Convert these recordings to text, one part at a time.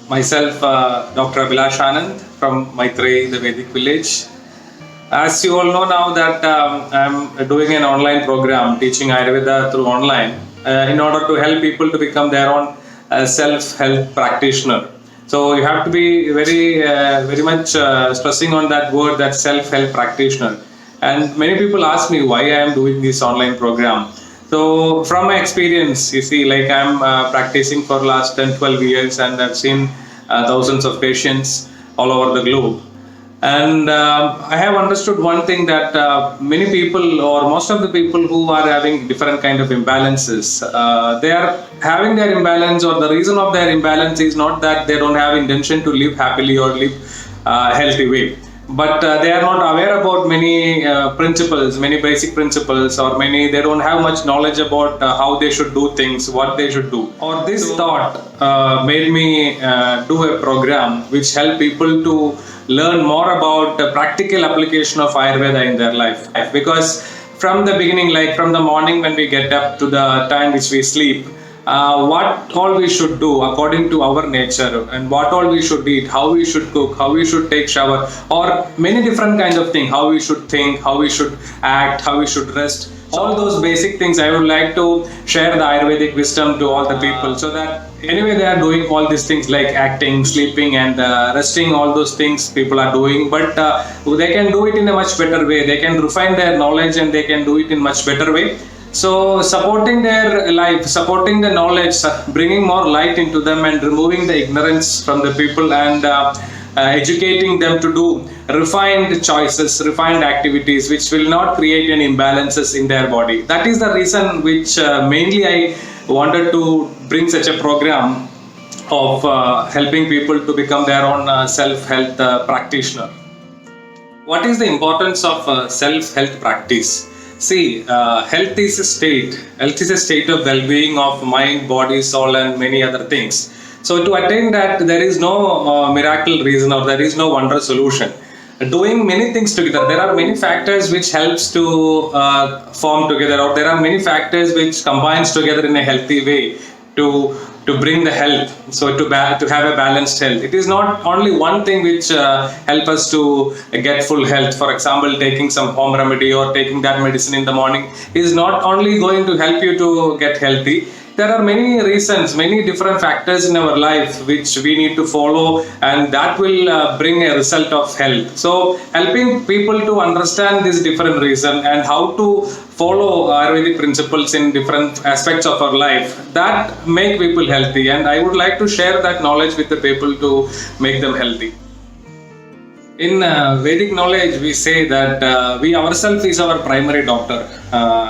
Myself, Dr. Abhilash Anand from Maitrey, the Vedic Village. As you all know now that I'm doing an online program teaching Ayurveda through online in order to help people to become their own self-help practitioner. So you have to be very much stressing on that word, that self-help practitioner. And many people ask me why I am doing this online program. So from my experience, you see, like I'm practicing for last 10, 12 years and I've seen thousands of patients all over the globe. And I have understood one thing that many people or most of the people who are having different kind of imbalances, they are having their imbalance, or the reason of their imbalance is not that they don't have intention to live happily or live healthy way, but they are not aware about many principles, many basic principles, or they don't have much knowledge about how they should do things, what they should do. Or this thought made me do a program which help people to learn more about the practical application of Ayurveda in their life. Because from the beginning, like from the morning when we get up to the time which we sleep, what all we should do according to our nature, and what all we should eat, how we should cook, how we should take shower, or many different kinds of things, how we should think, how we should act, how we should rest. All those basic things I would like to share the Ayurvedic wisdom to all the people, so that anyway they are doing all these things like acting, sleeping and resting, all those things people are doing, but they can do it in a much better way. They can refine their knowledge and they can do it in much better way. So supporting their life, supporting the knowledge, bringing more light into them and removing the ignorance from the people, and educating them to do refined choices, refined activities which will not create any imbalances in their body. That is the reason which mainly I wanted to bring such a program of helping people to become their own self-health practitioner. What is the importance of self-health practice? See, health is a state. Health is a state of well-being of mind, body, soul, and many other things. So to attain that, there is no miracle reason, or there is no wonder solution. Doing many things together, there are many factors which helps to form together, or there are many factors which combines together in a healthy way to bring the health, so to have a balanced health. It is not only one thing which help us to get full health. For example, taking some home remedy or taking that medicine in the morning is not only going to help you to get healthy. There are many reasons, many different factors in our life which we need to follow, and that will bring a result of health. So helping people to understand this different reason and how to follow Ayurvedic principles in different aspects of our life, that make people healthy, and I would like to share that knowledge with the people to make them healthy. In Vedic knowledge, we say that we ourselves is our primary doctor.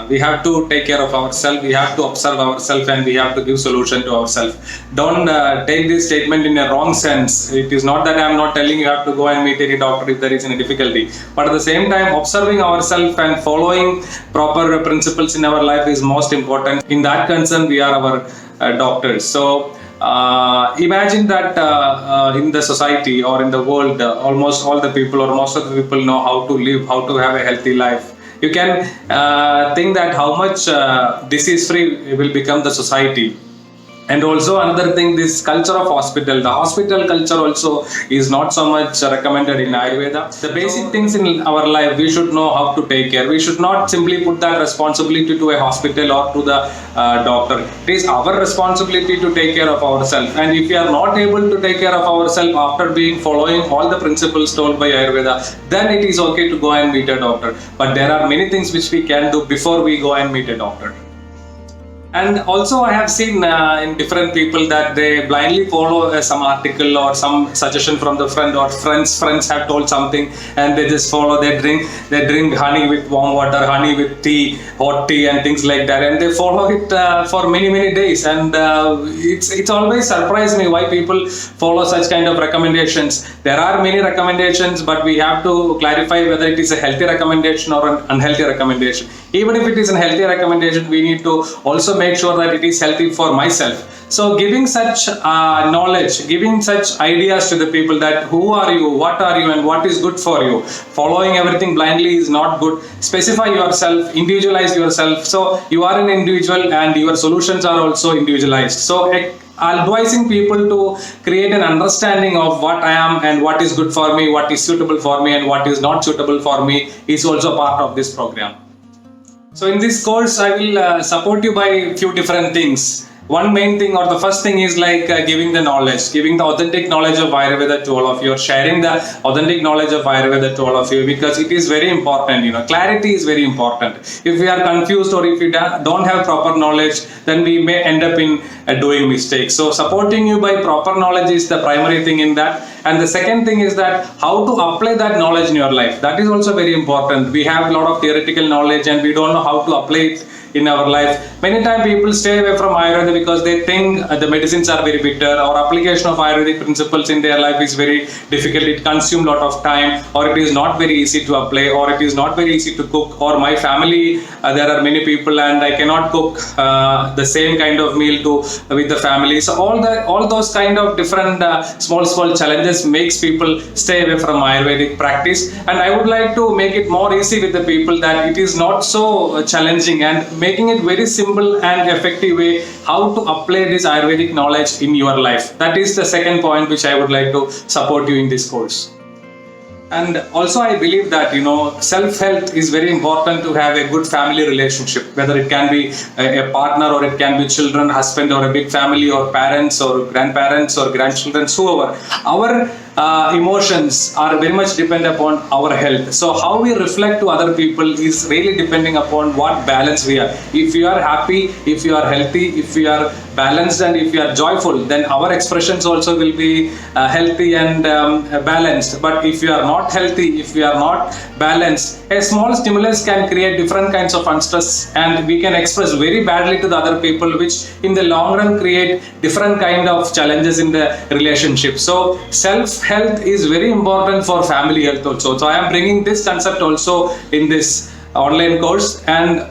We have to take care of ourselves, we have to observe ourselves, and we have to give solution to ourselves. Don't take this statement in a wrong sense. It is not that I am not telling you have to go and meet any doctor if there is any difficulty. But at the same time, observing ourselves and following proper principles in our life is most important. In that concern, we are our doctors. So imagine that in the society or in the world, almost all the people or most of the people know how to live, how to have a healthy life. You can think that how much disease free will become the society. And also another thing, this culture of hospital. The hospital culture also is not so much recommended in Ayurveda. The basic things in our life, we should know how to take care. We should not simply put that responsibility to a hospital or to the doctor. It is our responsibility to take care of ourselves. And if we are not able to take care of ourselves after following all the principles told by Ayurveda, then it is okay to go and meet a doctor. But there are many things which we can do before we go and meet a doctor. And also I have seen in different people that they blindly follow some article or some suggestion from the friend, or friends have told something and they just follow. They drink honey with warm water, honey with tea, hot tea and things like that, and they follow it for many days. And it's always surprised me why people follow such kind of recommendations. There are many recommendations, but we have to clarify whether it is a healthy recommendation or an unhealthy recommendation. Even if it is a healthy recommendation, we need to also make sure that it is healthy for myself. So giving such knowledge, giving such ideas to the people that who are you, what are you, and what is good for you. Following everything blindly is not good. Specify yourself, individualize yourself. So you are an individual and your solutions are also individualized. So advising people to create an understanding of what I am and what is good for me, what is suitable for me and what is not suitable for me is also part of this program. So in this course, I will support you by few different things. One main thing, or the first thing, is like giving the knowledge, giving the authentic knowledge of Ayurveda to all of you, or sharing the authentic knowledge of Ayurveda to all of you, because it is very important. Clarity is very important. If we are confused or if we don't have proper knowledge, then we may end up in doing mistakes. So supporting you by proper knowledge is the primary thing in that. And the second thing is that how to apply that knowledge in your life. That is also very important. We have a lot of theoretical knowledge and we don't know how to apply it in our life. Many times people stay away from Ayurveda because they think the medicines are very bitter, or application of Ayurvedic principles in their life is very difficult. It consumes a lot of time, or it is not very easy to apply, or it is not very easy to cook, or my family, there are many people and I cannot cook the same kind of meal with the family. So all those kind of different small challenges makes people stay away from Ayurvedic practice. And I would like to make it more easy with the people, that it is not so challenging, and making it very simple and effective way how to apply this Ayurvedic knowledge in your life. That is the second point which I would like to support you in this course. And also I believe that self-health is very important to have a good family relationship, whether it can be a partner or it can be children, husband, or a big family, or parents or grandparents or grandchildren, whoever. Our emotions are very much depend upon our health. So how we reflect to other people is really depending upon what balance we are. If you are happy, if you are healthy, if you are balanced, and if you are joyful, then our expressions also will be healthy and balanced. But if you are not healthy, if you are not balanced, a small stimulus can create different kinds of unstress, and we can express very badly to the other people, which in the long run create different kind of challenges in the relationship. So self-health is very important for family health also. So I am bringing this concept also in this online course. And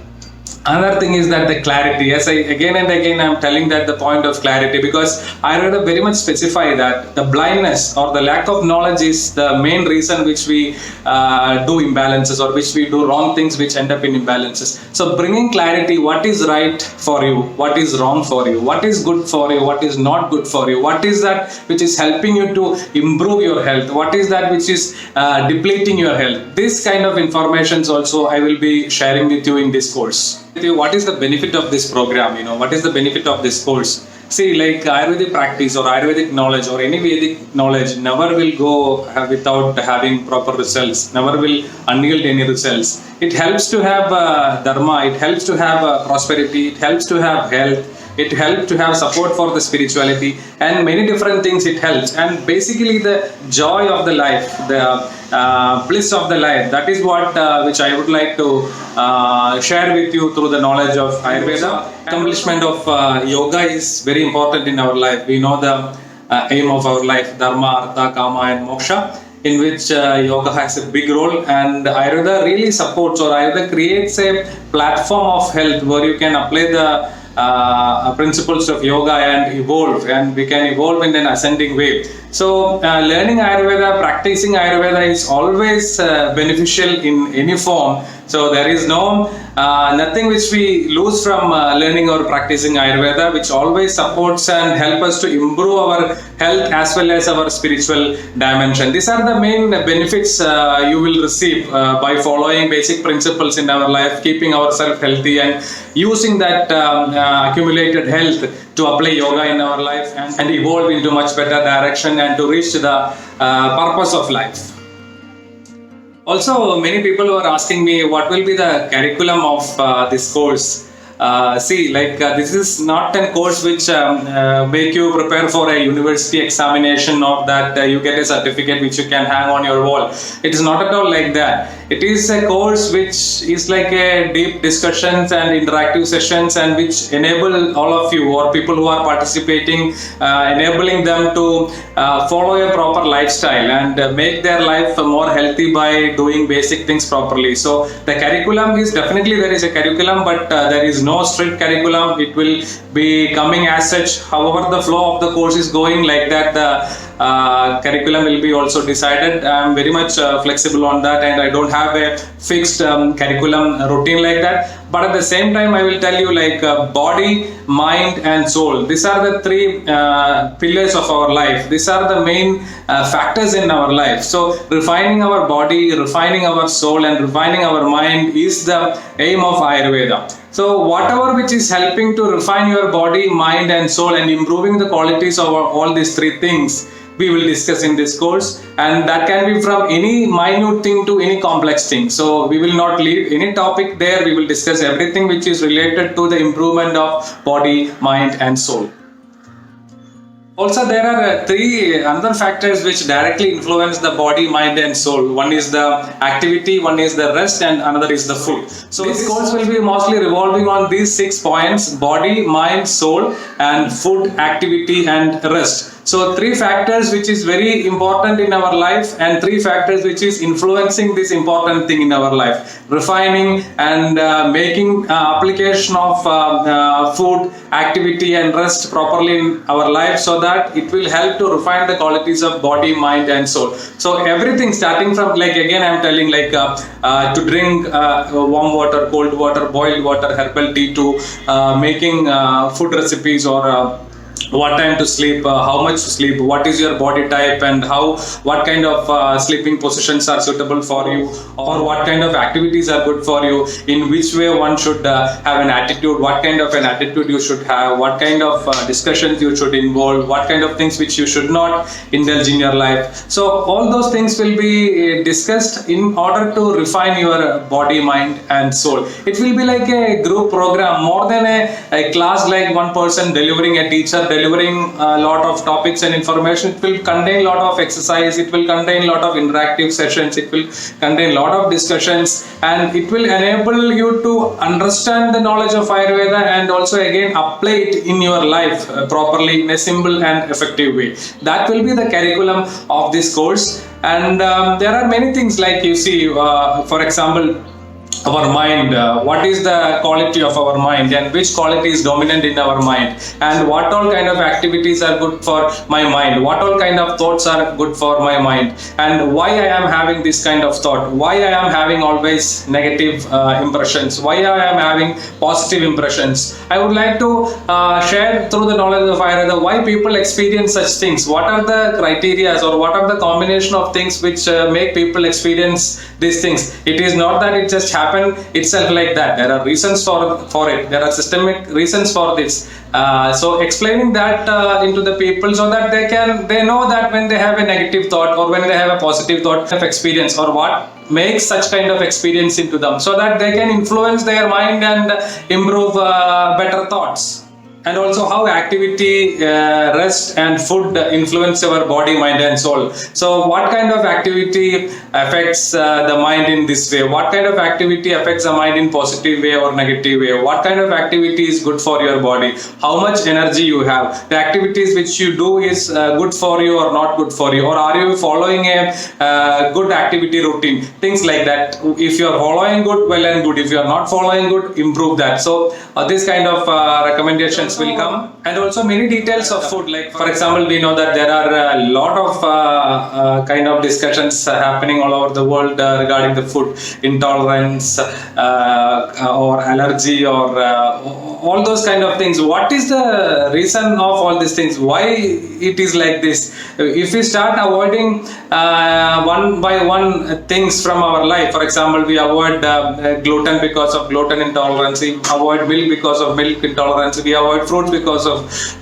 another thing is that the clarity. Yes, again and again I'm telling that the point of clarity, because Ayurveda very much specify that the blindness or the lack of knowledge is the main reason which we do imbalances, or which we do wrong things which end up in imbalances. So bringing clarity, what is right for you, what is wrong for you, what is good for you, what is not good for you, what is that which is helping you to improve your health, what is that which is depleting your health. This kind of informations also I will be sharing with you in this course. What is the benefit of this program? What is the benefit of this course? See, like Ayurvedic practice or Ayurvedic knowledge or any Vedic knowledge never will go without having proper results, never will unyield any results. It helps to have dharma, it helps to have prosperity, it helps to have health, it helps to have support for the spirituality, and many different things it helps. And basically the joy of the life, the bliss of the life, that is what which I would like to share with you through the knowledge of Ayurveda. Accomplishment of yoga is very important in our life. We know the aim of our life, dharma, artha, kama and moksha, in which yoga has a big role, and Ayurveda really supports, or Ayurveda creates a platform of health where you can apply the principles of yoga and evolve, and we can evolve in an ascending way. So learning Ayurveda, practicing Ayurveda is always beneficial in any form. So there is nothing which we lose from learning or practicing Ayurveda, which always supports and help us to improve our health as well as our spiritual dimension. These are the main benefits you will receive by following basic principles in our life, keeping ourselves healthy and using that accumulated health to apply yoga in our life and evolve into much better direction and to reach the purpose of life. Also, many people were asking me what will be the curriculum of this course. This is not a course which make you prepare for a university examination, or that you get a certificate which you can hang on your wall. It is not at all like that. It is a course which is like a deep discussions and interactive sessions, and which enable all of you or people who are participating, enabling them to follow a proper lifestyle and make their life more healthy by doing basic things properly. So the curriculum is definitely, there is a curriculum, but there is no strict curriculum. It will be coming as such. However the flow of the course is going, like that the curriculum will be also decided. I am very much flexible on that, and I don't have a fixed curriculum routine like that. but at the same time I will tell you like body, mind and soul. These are the three pillars of our life. These are the main factors in our life. So refining our body, refining our soul and refining our mind is the aim of Ayurveda. So whatever which is helping to refine your body, mind and soul and improving the qualities of all these three things, we will discuss in this course, and that can be from any minute thing to any complex thing. So we will not leave any topic there. We will discuss everything which is related to the improvement of body, mind and soul. Also, there are three other factors which directly influence the body, mind and soul. One is the activity, one is the rest and another is the food. So this course will be mostly revolving on these 6 points: body, mind, soul and food, activity and rest. So 3 factors which is very important in our life and 3 factors which is influencing this important thing in our life. Refining and making application of food, activity and rest properly in our life, so that it will help to refine the qualities of body, mind and soul. So everything starting from, like again I am telling, like to drink warm water, cold water, boiled water, herbal tea, to making food recipes, or what time to sleep, how much to sleep, what is your body type and what kind of sleeping positions are suitable for you, or what kind of activities are good for you, in which way one should have an attitude, what kind of an attitude you should have, what kind of discussions you should involve, what kind of things which you should not indulge in your life. So all those things will be discussed in order to refine your body, mind and soul. It will be like a group program, more than a class, like one person delivering, a teacher delivering a lot of topics and information. It will contain a lot of exercise, it will contain a lot of interactive sessions, it will contain a lot of discussions, and it will enable you to understand the knowledge of Ayurveda and also again apply it in your life properly in a simple and effective way. That will be the curriculum of this course. And there are many things, like you see, for example, our mind, what is the quality of our mind and which quality is dominant in our mind, and what all kind of activities are good for my mind, what all kind of thoughts are good for my mind, and why I am having this kind of thought, why I am having always negative impressions, why I am having positive impressions. I would like to share through the knowledge of Ayurveda why people experience such things, what are the criteria or what are the combination of things which make people experience these things. It is not that it just happens itself like that. There are reasons for it. There are systemic reasons for this. So explaining that into the people, so that they know that when they have a negative thought or when they have a positive thought of experience, or what makes such kind of experience into them, so that they can influence their mind and improve better thoughts. And also how activity, rest and food influence our body, mind and soul. So what kind of activity affects the mind in this way? What kind of activity affects the mind in positive way or negative way? What kind of activity is good for your body? How much energy you have? The activities which you do is good for you or not good for you? Or are you following a good activity routine? Things like that. If you are following good, well and good. If you are not following good, improve that. So this kind of recommendations will come. And also many details of food, like for example, we know that there are a lot of kind of discussions happening all over the world regarding the food intolerance or allergy or all those kind of things. What is the reason of all these things? Why it is like this? If we start avoiding one by one things from our life, for example, we avoid gluten because of gluten intolerance, we avoid milk because of milk intolerance, we avoid fruits because of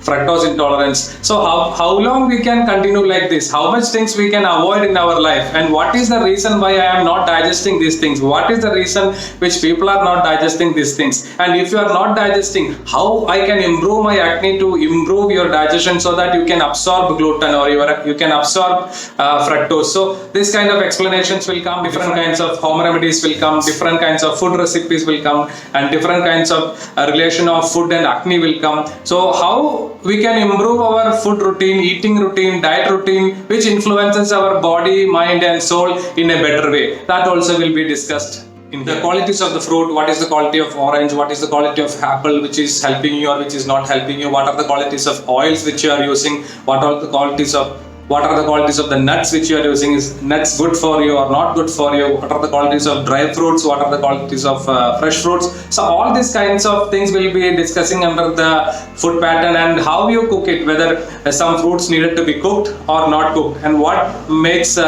fructose intolerance. So how long we can continue like this? How much things we can avoid in our life? And what is the reason why I am not digesting these things? What is the reason which people are not digesting these things? And if you are not digesting, how I can improve my acne to improve your digestion, so that you can absorb gluten or you can absorb fructose. So this kind of explanations will come, different kinds of home remedies will come, different kinds of food recipes will come, and different kinds of relation of food and acne will come. So how we can improve our food routine, eating routine, diet routine, which influences our body, mind and soul in a better way. That also will be discussed. In the qualities of the fruit, what is the quality of orange, what is the quality of apple which is helping you or which is not helping you, what are the qualities of oils which you are using, what are the qualities of what are the qualities of the nuts which you are using, is nuts good for you or not good for you, what are the qualities of dry fruits, what are the qualities of fresh fruits. So all these kinds of things we'll be discussing under the food pattern, and how you cook it, whether some fruits needed to be cooked or not cooked, and what makes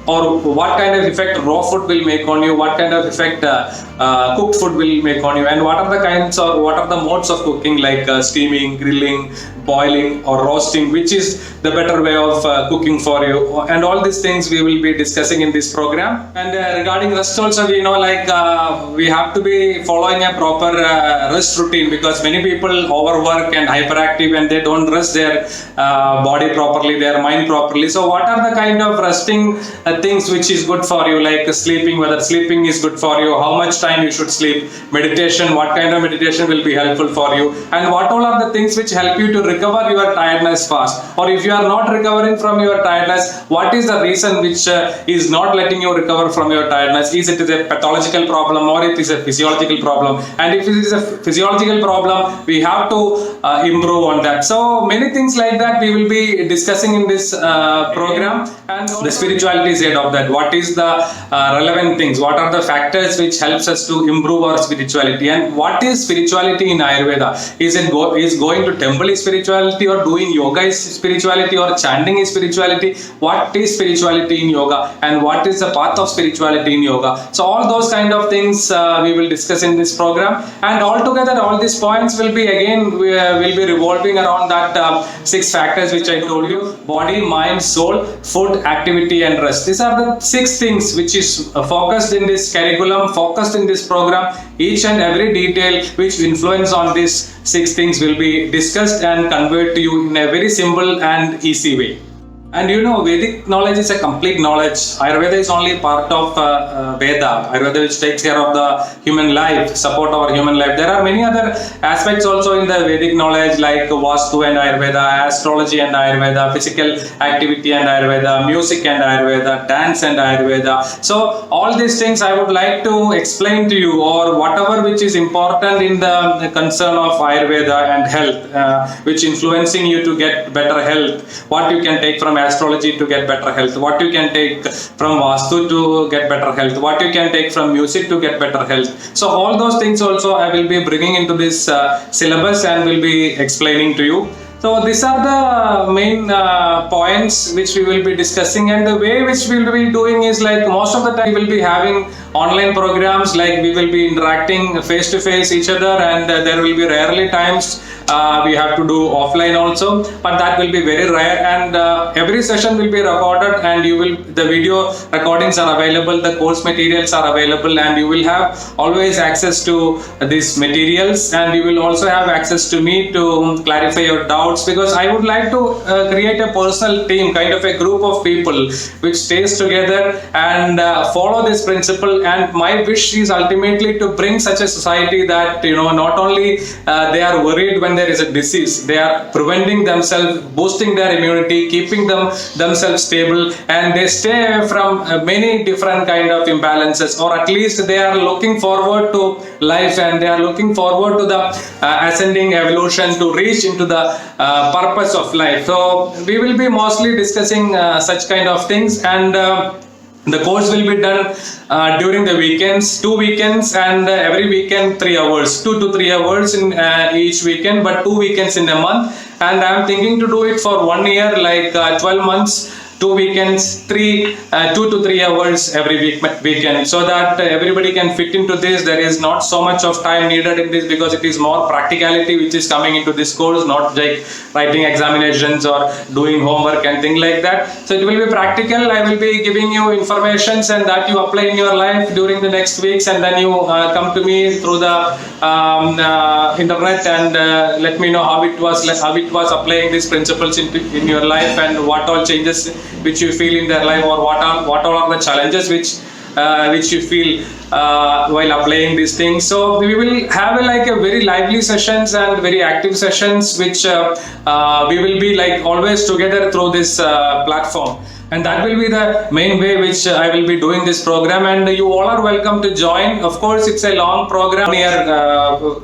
or what kind of effect raw food will make on you, what kind of effect cooked food will make on you, and what are the kinds or what are the modes of cooking, like steaming, grilling, boiling or roasting, which is the better way of cooking for you. And all these things we will be discussing in this program. And regarding rest also, we know, like we have to be following a proper rest routine, because many people overwork and hyperactive and they don't rest their body properly, their mind properly. So what are the kind of resting things which is good for you, like sleeping, whether sleeping is good for you, how much time you should sleep, meditation, what kind of meditation will be helpful for you, and what all are the things which help you to recover your tiredness fast. Or if you are not recovering from your tiredness, what is the reason which is not letting you recover from your tiredness? Is it a pathological problem or it is a physiological problem? And if it is a physiological problem, we have to improve on that. So many things like that we will be discussing in this program. And the spirituality side of that, what is the relevant things, what are the factors which helps us to improve our spirituality, and what is spirituality in Ayurveda? Is it is going to temple is spirituality, or doing yoga is spirituality, or chanting is spirituality? What is spirituality in yoga, and what is the path of spirituality in yoga? So all those kind of things we will discuss in this program. And altogether all these points will be again will be revolving around that 6 factors which I told you: body, mind, soul, food, activity and rest. These are the 6 things which is focused in this curriculum, focused in this program. Each and every detail which influence on these 6 things will be discussed and conveyed to you in a very simple and easy way. And you know, Vedic knowledge is a complete knowledge. Ayurveda is only part of Veda. Ayurveda which takes care of the human life, support our human life. There are many other aspects also in the Vedic knowledge, like Vastu and Ayurveda, astrology and Ayurveda, physical activity and Ayurveda, music and Ayurveda, dance and Ayurveda. So all these things I would like to explain to you, or whatever which is important in the concern of Ayurveda and health, which influencing you to get better health, what you can take from astrology to get better health, what you can take from Vastu to get better health, what you can take from music to get better health. So all those things also I will be bringing into this syllabus and will be explaining to you. So these are the main points which we will be discussing, and the way which we will be doing is, like, most of the time we will be having online programs, like we will be interacting face to face each other, and there will be rarely times we have to do offline also, but that will be very rare. And every session will be recorded, and the video recordings are available, the course materials are available, and you will have always access to these materials, and you will also have access to me to clarify your doubts, because I would like to create a personal team, kind of a group of people which stays together and follow this principle. And my wish is ultimately to bring such a society that, you know, not only they are worried when there is a disease, they are preventing themselves, boosting their immunity, keeping themselves stable, and they stay away from many different kind of imbalances, or at least they are looking forward to life, and they are looking forward to the ascending evolution, to reach into the purpose of life. So we will be mostly discussing such kind of things, and the course will be done during the weekends, 2 weekends, and every weekend 3 hours, 2 to 3 hours in each weekend, but 2 weekends in a month. And I am thinking to do it for 1 year, like 12 months, 2 weekends, 2 to 3 hours every weekend, so that everybody can fit into this. There is not so much of time needed in this, because it is more practicality which is coming into this course, not like writing examinations or doing homework and things like that. So it will be practical. I will be giving you informations, and that you apply in your life during the next weeks, and then you come to me through the internet and let me know how it was applying these principles in your life, and what all changes which you feel in their life, or what all are the challenges which you feel while applying these things. So we will have a very lively sessions and very active sessions, which we will be like always together through this platform. And that will be the main way which I will be doing this program, and you all are welcome to join. Of course, it's a long program,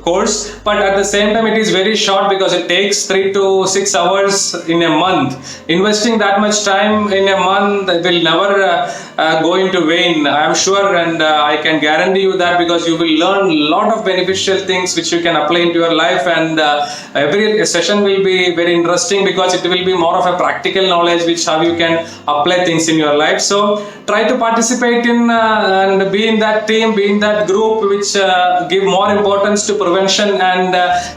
course, but at the same time it is very short because it takes 3 to 6 hours in a month. Investing that much time in a month will never go into vain, I am sure, and I can guarantee you that, because you will learn a lot of beneficial things which you can apply into your life, and every session will be very interesting because it will be more of a practical knowledge which how you can apply things in your life. So try to participate in and be in that team, be in that group which give more importance to prevention and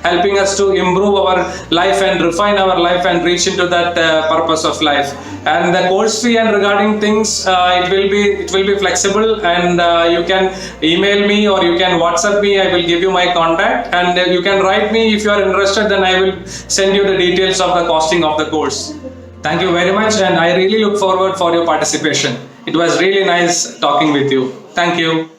helping us to improve our life and refine our life and reach into that purpose of life. And the course fee and regarding things, it will be flexible, and you can email me or you can WhatsApp me. I will give you my contact, and you can write me if you are interested. Then I will send you the details of the costing of the course. Thank you very much, and I really look forward for your participation. It was really nice talking with you. Thank you.